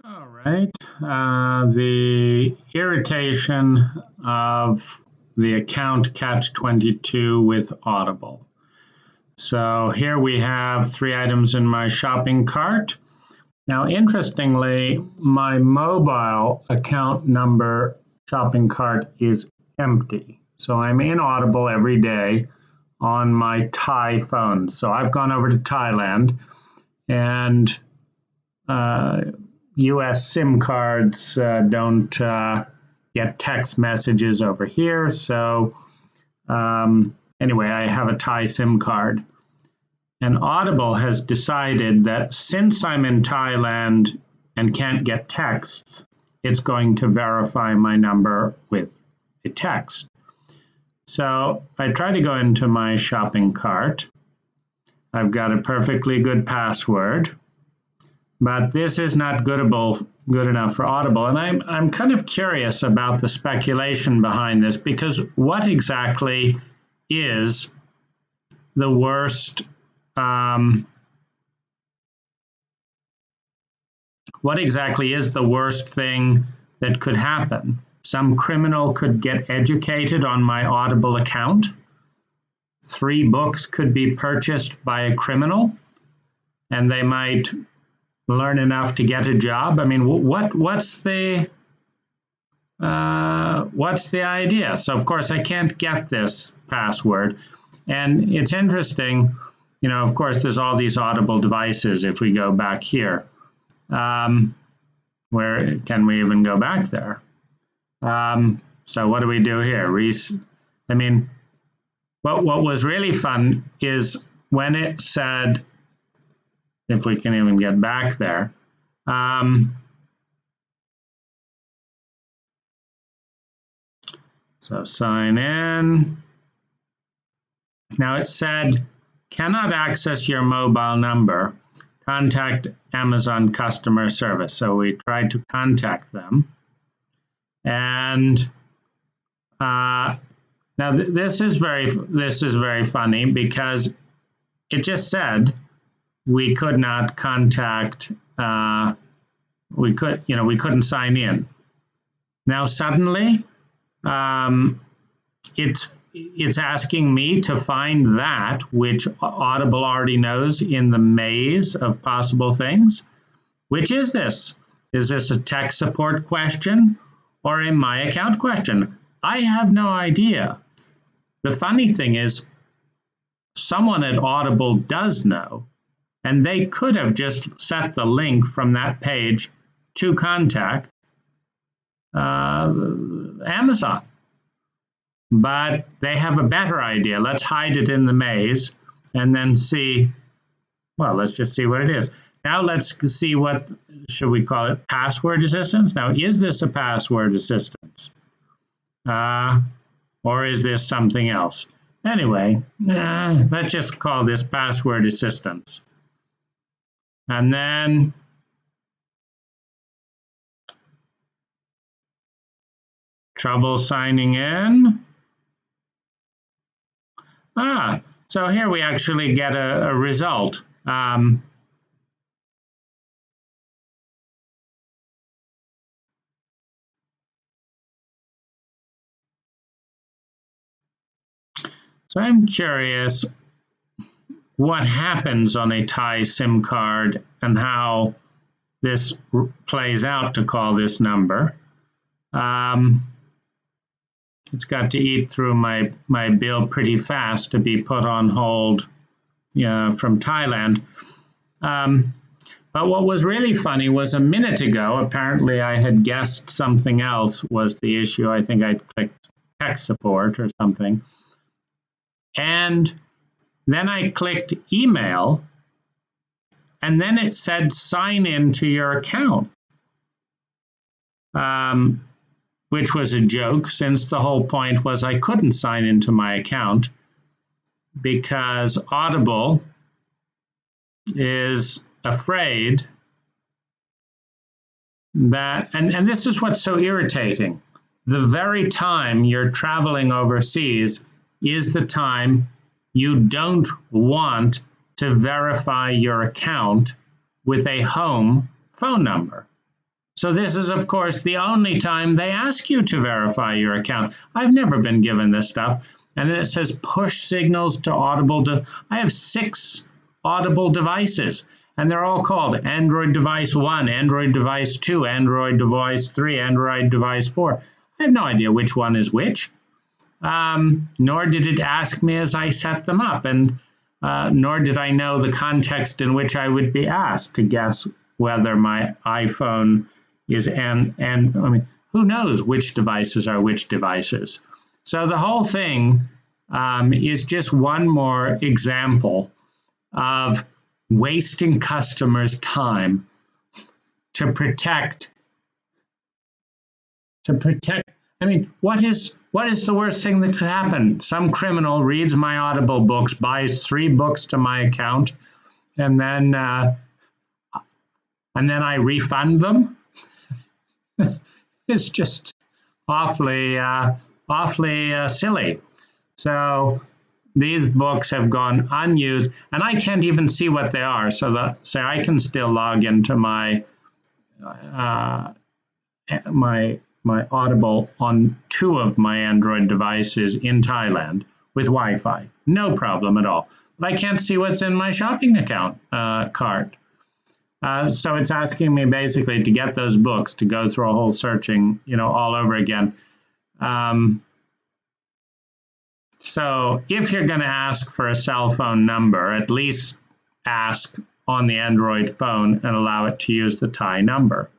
All right. The irritation of the account catch-22 with Audible. So here we have 3 items in my shopping cart. Now, interestingly, my mobile account number shopping cart is empty. So I'm in Audible every day on my Thai phone. So I've gone over to Thailand, and US SIM cards don't get text messages over here. So anyway, I have a Thai SIM card. And Audible has decided that since I'm in Thailand and can't get texts, it's going to verify my number with a text. So I try to go into my shopping cart. I've got a perfectly good password, but this is not good enough for Audible. And I'm kind of curious about the speculation behind this, because what exactly is the worst what exactly is the worst thing that could happen? Some criminal could get educated on my Audible account. 3 books could be purchased by a criminal, and they might learn enough to get a job. I mean, what's the idea? So of course I can't get this password, and it's interesting. You know, of course, there's all these Audible devices. If we go back here, where can we even go back there? So what do we do here? I mean, what was really fun is when it said, if we can even get back there, so sign in. Now it said, cannot access your mobile number. Contact Amazon customer service. So we tried to contact them. And now this is very funny, because it just said we could not contact, we couldn't sign in. Now suddenly it's asking me to find that which Audible already knows in the maze of possible things. Which is this? Is this a tech support question or a my account question? I have no idea. The funny thing is, someone at Audible does know, and they could have just set the link from that page to contact Amazon. But they have a better idea. Let's hide it in the maze and then see. Well, let's just see what it is. Now let's see what, should we call it, password assistance? Now, is this a password assistance? Or is this something else? Anyway, let's just call this password assistance. And then trouble signing in. So here we actually get a result. So I'm curious what happens on a Thai SIM card and how this plays out to call this number. It's got to eat through my bill pretty fast to be put on hold from Thailand. But what was really funny was a minute ago, apparently I had guessed something else was the issue. I think I clicked tech support or something. And then I clicked email, and then it said sign in to your account. Which was a joke, since the whole point was I couldn't sign into my account because Audible is afraid that, and this is what's so irritating, the very time you're traveling overseas is the time you don't want to verify your account with a home phone number. So this is, of course, the only time they ask you to verify your account. I've never been given this stuff. And then it says push signals to Audible. I have 6 Audible devices, and they're all called Android device 1, Android device 2, Android device 3, Android device 4. I have no idea which one is which. Nor did it ask me as I set them up, and nor did I know the context in which I would be asked to guess whether my iPhone is and I mean, who knows which devices are which devices. So the whole thing is just one more example of wasting customers' time to protect. I mean, what is the worst thing that could happen? Some criminal reads my Audible books, buys 3 books to my account, and then I refund them. It's just awfully silly. So these books have gone unused, and I can't even see what they are. So I can still log into my my Audible on 2 of my Android devices in Thailand with Wi-Fi, no problem at all. But I can't see what's in my shopping account cart. So it's asking me basically to get those books, to go through a whole searching, all over again. So if you're going to ask for a cell phone number, at least ask on the Android phone and allow it to use the Thai number.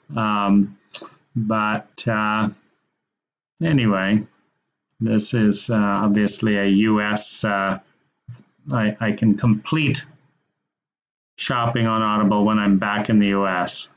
But anyway, this is obviously a US, I can complete shopping on Audible when I'm back in the US.